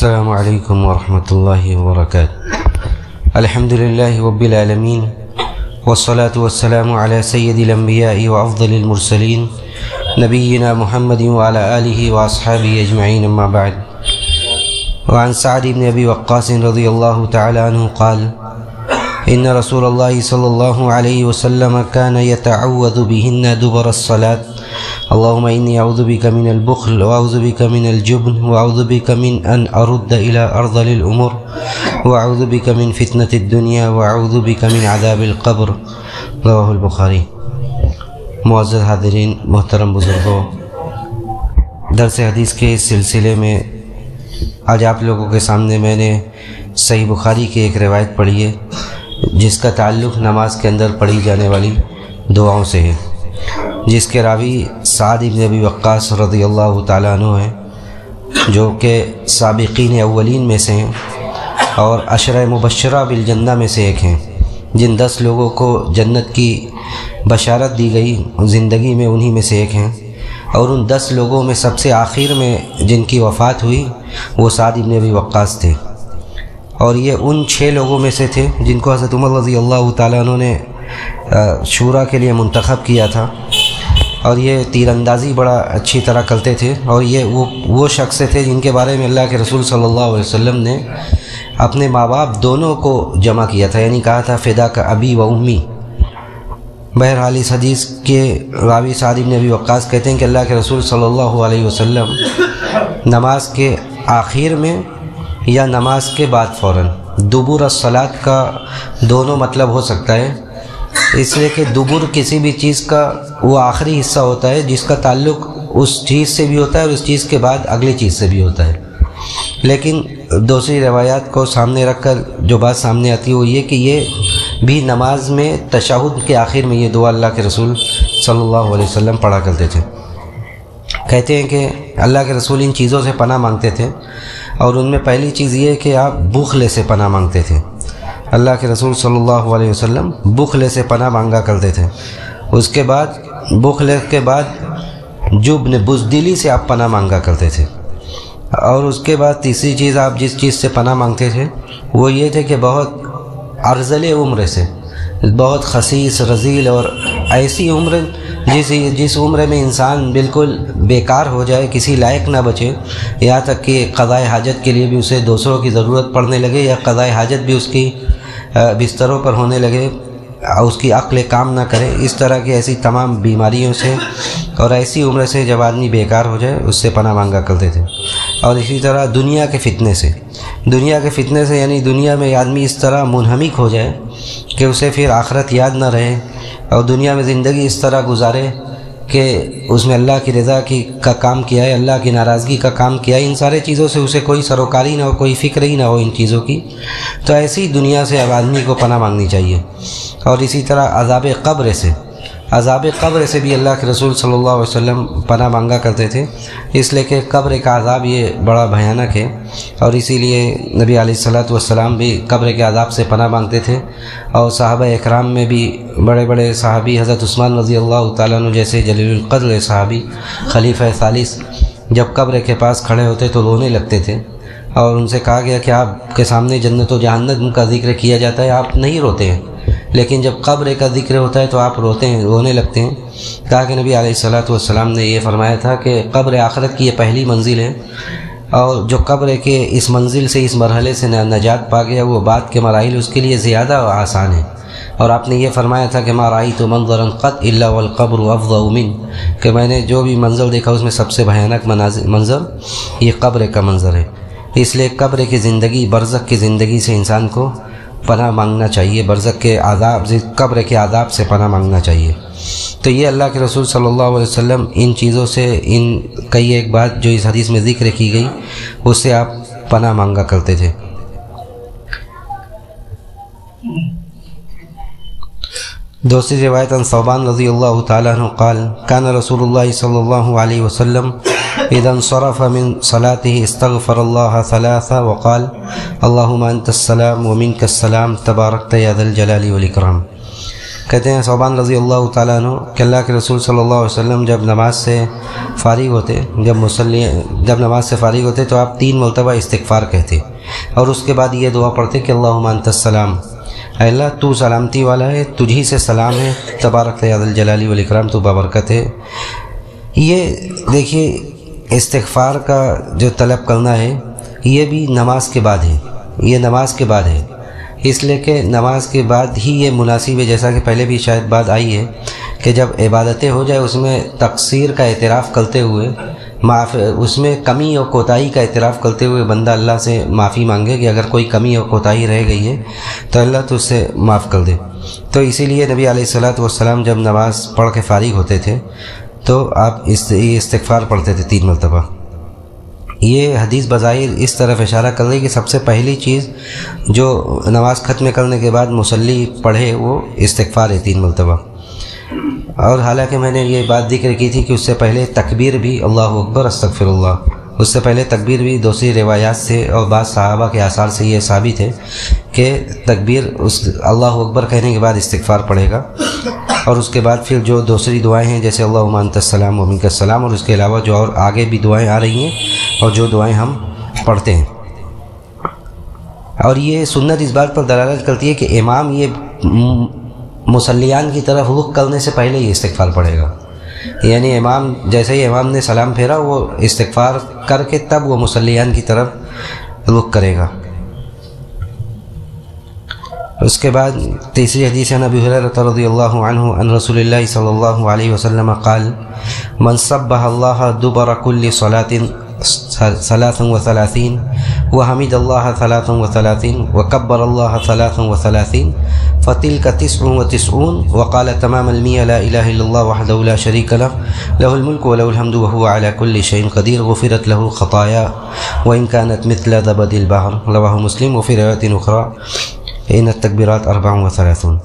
السلام علیکم ورحمۃ اللہ وبرکاتہ۔ الحمد للہ رب العالمین والصلاة والسلام علی سید الانبیاء وافضل المرسلین نبینا محمد وعلی آلہ واصحابہ اجمعین، اما بعد۔ وعن سعد بن ابی وقاص رضی اللہ تعالی عنہ قال ان رسول اللہ صلی اللہ علیہ وسلم كان يتعوذ بهن دبر الصلاة اللهم إني أعوذ بك من البخل وأعوذ بك من الجبن وأعوذ بك من أن أرد إلى أرذل الأمور وأعوذ بك من فتنة الدنيا وأعوذ بك من عذاب القبر، رواه البخاری۔ معزز حاضرین، محترم بزرگوں، درس حدیث کے اس سلسلے میں آج آپ لوگوں کے سامنے میں نے صحیح بخاری کی ایک روایت پڑھی ہے جس کا تعلق نماز کے اندر پڑھی جانے والی دعاؤں سے ہے، جس کے راوی سعد بن ابی وقاص رضی اللہ تعالیٰ عنہ ہیں، جو کہ سابقین اولین میں سے ہیں اور عشرہ مبشرہ بالجنہ میں سے ایک ہیں، جن 10 لوگوں کو جنت کی بشارت دی گئی زندگی میں انہی میں سے ایک ہیں، اور ان 10 لوگوں میں سب سے آخر میں جن کی وفات ہوئی وہ سعد بن ابی وقاص تھے، اور یہ ان 6 لوگوں میں سے تھے جن کو حضرت عمر رضی اللہ تعالیٰ عنہ نے شورا کے لیے منتخب کیا تھا، اور یہ تیر اندازی بڑا اچھی طرح کرتے تھے، اور یہ وہ شخص تھے جن کے بارے میں اللہ کے رسول صلی اللہ علیہ وسلم نے اپنے ماں باپ دونوں کو جمع کیا تھا، یعنی کہا تھا فدا کا ابی و امی۔ بہرحال اس حدیث کے راوی سعد بن ابی وقاص کہتے ہیں کہ اللہ کے رسول صلی اللہ علیہ وسلم نماز کے آخر میں یا نماز کے بعد فوراً، دبر الصلاۃ کا دونوں مطلب ہو سکتا ہے، اس لیے کہ دبر کسی بھی چیز کا وہ آخری حصہ ہوتا ہے جس کا تعلق اس چیز سے بھی ہوتا ہے اور اس چیز کے بعد اگلی چیز سے بھی ہوتا ہے، لیکن دوسری روایات کو سامنے رکھ کر جو بات سامنے آتی ہے وہ یہ کہ یہ بھی نماز میں تشہد کے آخر میں یہ دعا اللہ کے رسول صلی اللہ علیہ وسلم پڑھا کرتے تھے۔ کہتے ہیں کہ اللہ کے رسول ان چیزوں سے پناہ مانگتے تھے، اور ان میں پہلی چیز یہ ہے کہ آپ بخل سے پناہ مانگتے تھے۔ اللہ کے رسول صلی اللہ علیہ وسلم بخل سے پناہ مانگا کرتے تھے، اس کے بعد بخل کے بعد جبن بزدلی سے آپ پناہ مانگا کرتے تھے، اور اس کے بعد تیسری چیز آپ جس چیز سے پناہ مانگتے تھے وہ یہ تھے کہ بہت ارذل عمر سے، بہت خسیس رذیل اور ایسی عمر جس عمر میں انسان بالکل بیکار ہو جائے، کسی لائق نہ بچے، یہاں تک کہ قضاء حاجت کے لیے بھی اسے دوسروں کی ضرورت پڑنے لگے، یا قضاء حاجت بھی اس کی بستروں پر ہونے لگے، اس کی عقل کام نہ کرے، اس طرح کی ایسی تمام بیماریوں سے اور ایسی عمر سے جب آدمی بیکار ہو جائے اس سے پناہ مانگا کرتے تھے۔ اور اسی طرح دنیا کے فتنے سے، یعنی دنیا میں آدمی اس طرح منہمک ہو جائے کہ اسے پھر آخرت یاد نہ رہے، اور دنیا میں زندگی اس طرح گزارے کہ اس میں اللہ کی رضا کا کام کیا ہے، اللہ کی ناراضگی کا کام کیا ہے، ان سارے چیزوں سے اسے کوئی سروکاری نہ ہو، کوئی فکر ہی نہ ہو ان چیزوں کی، تو ایسی دنیا سے اب آدمی کو پناہ مانگنی چاہیے۔ اور اسی طرح عذاب قبر سے بھی اللہ کے رسول صلی اللہ علیہ وسلم پناہ مانگا کرتے تھے، اس لیے کہ قبر کا عذاب یہ بڑا بھیانک ہے، اور اسی لیے نبی علیہ الصلوۃ والسلام بھی قبر کے عذاب سے پناہ مانگتے تھے، اور صحابہ اکرام میں بھی بڑے بڑے صحابی حضرت عثمان رضی اللہ تعالیٰ عنہ جیسے جلیل القدر صحابی خلیفہ ثالث جب قبر کے پاس کھڑے ہوتے تو رونے لگتے تھے، اور ان سے کہا گیا کہ آپ کے سامنے جنت و جہنم کا ذکر کیا جاتا ہے، آپ نہیں روتے ہیں، لیکن جب قبر کا ذکر ہوتا ہے تو آپ رونے لگتے ہیں۔ کہا کہ نبی علیہ الصلوۃ والسلام نے یہ فرمایا تھا کہ قبر آخرت کی یہ پہلی منزل ہے، اور جو قبر کے اس منزل سے، اس مرحلے سے نجات پا گیا، وہ بعد کے مراحل اس کے لیے زیادہ آسان ہے۔ اور آپ نے یہ فرمایا تھا کہ ما رأیت منظرا قط الا والقبر افظع منہ، کہ میں نے جو بھی منظر دیکھا اس میں سب سے بھیانک منظر یہ قبر کا منظر ہے، اس لیے قبر کی زندگی، برزخ کی زندگی سے انسان کو پناہ مانگنا چاہیے، برزخ کے عذاب، قبر کے عذاب سے پناہ مانگنا چاہیے۔ تو یہ اللہ کے رسول صلی اللہ علیہ وسلم ان چیزوں سے، ان کئی ایک بات جو اس حدیث میں ذکر کی گئی اس سے آپ پناہ مانگا کرتے تھے۔ دوسری روایت عن ثوبان رضی اللہ تعالیٰ عنہ قال کان رسول اللہ صلی اللہ علیہ وسلم اذا انصرف من صلاته استغفر الله ثلاثا وقال اللهم انت السلام ومنك السلام تباركت يا ذا الجلال والاکرام۔ کہتے ہیں صوبان رضی اللہ تعالیٰ عنہ کہ اللہ کے رسول صلی اللہ علیہ وسلم جب نماز سے فارغ ہوتے جب نماز سے فارغ ہوتے تو آپ 3 مرتبہ استغفار کہتے اور اس کے بعد یہ دعا پڑھتے کہ اللہم انت السلام، اے اللہ تو سلامتی والا ہے، تجھی سے سلام ہے، تبارک یا ذا الجلال والاکرام، تو بابرکت ہے۔ یہ دیکھیے استغفار کا جو طلب کرنا ہے یہ بھی نماز کے بعد ہے، یہ نماز کے بعد ہے، اس لیے کہ نماز کے بعد ہی یہ مناسب ہے، جیسا کہ پہلے بھی شاید بات آئی ہے کہ جب عبادتیں ہو جائے اس میں تقصیر کا اعتراف کرتے ہوئے اس میں کمی اور کوتاہی کا اعتراف کرتے ہوئے بندہ اللہ سے معافی مانگے کہ اگر کوئی کمی اور کوتاہی رہ گئی ہے تو اللہ تو اس سے معاف کر دے۔ تو اسی لیے نبی علیہ الصلوۃ والسلام جب نماز پڑھ کے فارغ ہوتے تھے تو آپ استغفار پڑھتے تھے 3 مرتبہ۔ یہ حدیث بظاہر اس طرف اشارہ کر رہی کہ سب سے پہلی چیز جو نماز ختم کرنے کے بعد مصلی پڑھے وہ استغفار ہے 3 مرتبہ۔ اور حالانکہ میں نے یہ بات ذکر کی تھی کہ اس سے پہلے تکبیر بھی اللہ اکبر استغفر اللہ، اس سے پہلے تکبیر بھی دوسری روایات سے اور بعض صحابہ کے آثار سے یہ ثابت ہے کہ تکبیر اس اللہ اکبر کہنے کے بعد استغفار پڑھے گا، اور اس کے بعد پھر جو دوسری دعائیں ہیں جیسے اللہم انت السلام و منک السلام، اور اس کے علاوہ جو اور آگے بھی دعائیں آ رہی ہیں اور جو دعائیں ہم پڑھتے ہیں۔ اور یہ سنت اس بات پر دلالت کرتی ہے کہ امام یہ مصلیان کی طرف رخ کرنے سے پہلے یہ استغفار پڑھے گا، یعنی امام جیسے ہی امام نے سلام پھیرا وہ استغفار کر کے تب وہ مصلیان کی طرف رخ کرے گا۔ اس کے بعد تیسری حدیث ہے ابی ہریرہ رضی اللہ عنہ ان رسول اللہ صلی اللہ علیہ وسلم قال من سبح اللہ دبر کل صلاة 33 وحمد اللہ 33 وکبر اللہ 33 فتلك 99 وقال تمام 100 لا الہ الا اللہ وحدہ لا شریک لہ لہ الملک وله الحمد وهو على كل شيء قدیر غفرت له خطایا وان كانت مثل زبد البحر، رواه مسلم۔ وفي روایت اخرى ان التکبیرات 34۔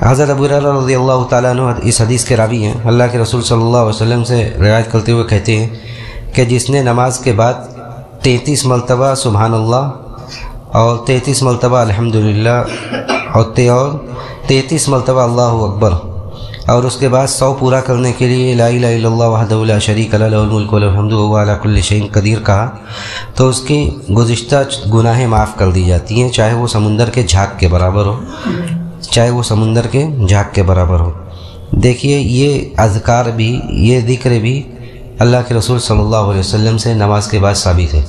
حضرت ابو ہریرہ رضی اللہ تعالیٰ عنہ اس حدیث کے راوی ہیں، اللہ کے رسول صلی اللہ علیہ وسلم سے روایت کرتے ہوئے کہتے ہیں کہ جس نے نماز کے بعد 33 مرتبہ سبحان اللہ اور 33 مرتبہ الحمدللہ اور 33 مرتبہ اللہ اکبر اور اس کے بعد 100 پورا کرنے کے لیے لا الہ الا اللہ وحدہ لا شریک لہ لہ الملک وله الحمد وهو على كل شيء قدیر کہا تو اس کی گزشتہ گناہیں معاف کر دی جاتی ہیں، چاہے وہ سمندر کے جھاگ کے برابر ہو، چاہے وہ سمندر کے جھاگ کے برابر ہو۔ دیکھیے یہ اذکار بھی، یہ ذکر بھی اللہ کے رسول صلی اللہ علیہ وسلم سے نماز کے بعد ثابت ہے،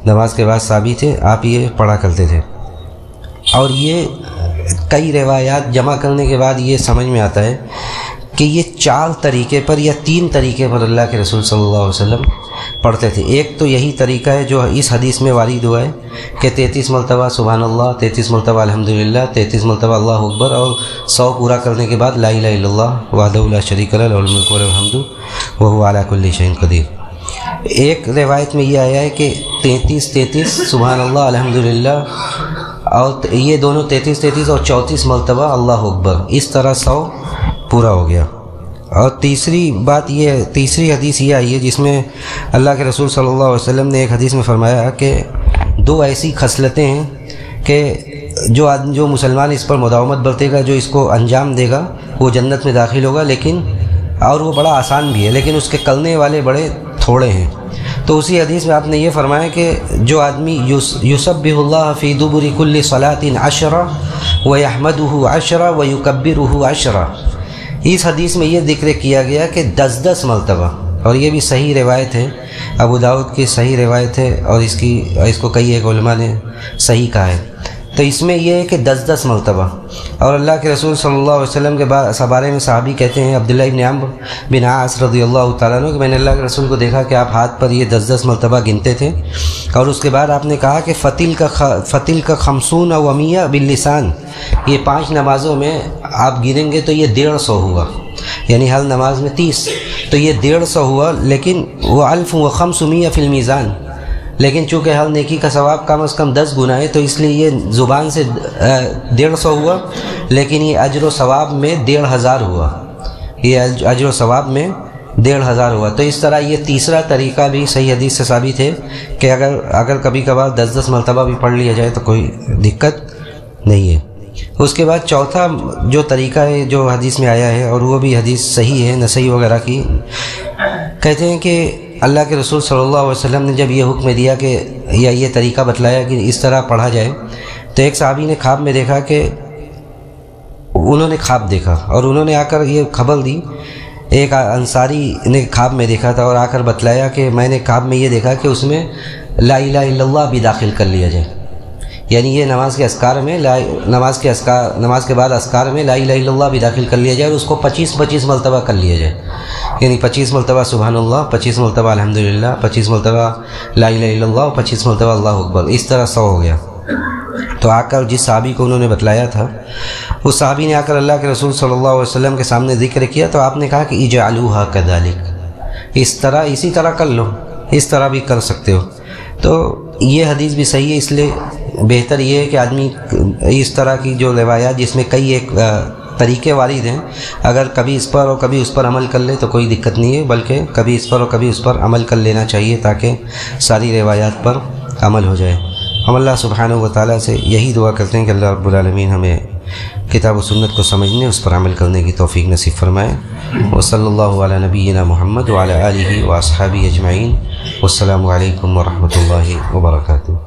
نماز کے بعد ثابت ہے، آپ یہ پڑھا کرتے تھے۔ اور یہ کئی روایات جمع کرنے کے بعد یہ سمجھ میں آتا ہے کہ یہ 4 طریقے پر یا 3 طریقے پر اللہ کے رسول صلی اللہ علیہ وسلم پڑھتے تھے۔ ایک تو یہی طریقہ ہے جو اس حدیث میں وارد ہوا ہے کہ 33 مرتبہ سبحان اللہ، 33 مرتبہ الحمدللہ، 33 مرتبہ اللہ اکبر اور 100 پورا کرنے کے بعد لا الہ الا اللہ وحدہ لا شریک لہ لہ الملک وله الحمد وهو على كل شيء قدیر۔ ایک روایت میں یہ آیا ہے کہ 33 سبحان اللہ الحمدللہ، اور یہ دونوں 33 اور 34 مرتبہ اللہ اکبر، اس طرح 100 پورا ہو گیا۔ اور تیسری بات یہ، تیسری حدیث یہ آئی ہے جس میں اللہ کے رسول صلی اللہ علیہ وسلم نے ایک حدیث میں فرمایا کہ 2 ایسی خصلتیں ہیں کہ جو مسلمان اس پر مداومت برتے گا، جو اس کو انجام دے گا وہ جنت میں داخل ہوگا، لیکن اور وہ بڑا آسان بھی ہے، لیکن اس کے کرنے والے بڑے تھوڑے ہیں۔ تو اسی حدیث میں آپ نے یہ فرمایا کہ جو آدمی یسبح اللہ فی دبر کل صلاۃ 10 ویحمدہ 10 ویکبرہ 10، اس حدیث میں یہ ذکر کیا گیا کہ 10 مرتبہ، اور یہ بھی صحیح روایت ہے، ابو داؤد کی صحیح روایت ہے، اور اس کو کئی ایک علماء نے صحیح کہا ہے۔ تو اس میں یہ ہے کہ 10 مرتبہ، اور اللہ کے رسول صلی اللہ علیہ وسلم کے بارے میں صحابی کہتے ہیں عبداللہ ابن عمرو بن عاص رضی اللہ تعالیٰ عنہ کہ میں نے اللہ کے رسول کو دیکھا کہ آپ ہاتھ پر یہ 10 مرتبہ گنتے تھے، اور اس کے بعد آپ نے کہا کہ فتل کا 50 و 100 باللسان، یہ 5 نمازوں میں آپ گنیں گے تو یہ 150 ہوا، یعنی ہر نماز میں 30، تو یہ 150 ہوا، لیکن وہ 1500 فی المیزان، لیکن چونکہ ہر نیکی کا ثواب کم از کم 10 گنا ہے تو اس لیے یہ زبان سے 150 ہوا، لیکن یہ اجر و ثواب میں 1500 ہوا، یہ اجر و ثواب میں 1500 ہوا۔ تو اس طرح یہ تیسرا طریقہ بھی صحیح حدیث سے ثابت ہے کہ اگر کبھی کبھار 10 مرتبہ بھی پڑھ لیا جائے تو کوئی دقت نہیں ہے۔ اس کے بعد چوتھا جو طریقہ ہے جو حدیث میں آیا ہے، اور وہ بھی حدیث صحیح ہے نسائی وغیرہ کی، کہتے ہیں کہ اللہ کے رسول صلی اللہ علیہ وسلم نے جب یہ حکم دیا کہ یا یہ طریقہ بتلایا کہ اس طرح پڑھا جائے، تو ایک صحابی نے خواب میں دیکھا کہ انہوں نے خواب دیکھا اور انہوں نے آ کر یہ خبر دی، ایک انصاری نے خواب میں دیکھا تھا اور آ کر بتلایا کہ میں نے خواب میں یہ دیکھا کہ اس میں لا الہ الا اللہ بھی داخل کر لیا جائے، یعنی یہ نماز کے اذکار میں نماز کے بعد اذکار میں لا الہ الا اللہ بھی داخل کر لیا جائے اور اس کو 25 مرتبہ کر لیا جائے، یعنی 25 مرتبہ سبحان اللہ، 25 مرتبہ الحمدللہ، 25 مرتبہ لا الہ الا اللہ اور 25 مرتبہ اللہ اکبر، اس طرح 100 ہو گیا۔ تو آ کر جس صحابی کو انہوں نے بتلایا تھا، اس صحابی نے آ کر اللہ کے رسول صلی اللہ علیہ وسلم کے سامنے ذکر کیا، تو آپ نے کہا کہ اجعلوہا کذالک، اسی طرح کر لو، اس طرح بھی کر سکتے ہو۔ تو یہ حدیث بھی صحیح ہے، اس لیے بہتر یہ ہے کہ آدمی اس طرح کی جو روایات جس میں کئی ایک طریقے وارد ہیں، اگر کبھی اس پر اور کبھی اس پر عمل کر لے تو کوئی دقت نہیں ہے، بلکہ کبھی اس پر اور کبھی اس پر عمل کر لینا چاہیے تاکہ ساری روایات پر عمل ہو جائے۔ ہم اللہ سبحانہ و تعالیٰ سے یہی دعا کرتے ہیں کہ اللہ رب العالمین ہمیں کتاب و سنت کو سمجھنے، اس پر عمل کرنے کی توفیق نصیب فرمائے۔ وصلی اللہ علی نبینا محمد وعلی آلہ واصحابہ اجمعین۔ والسلام علیکم ورحمۃ اللہ وبرکاتہ۔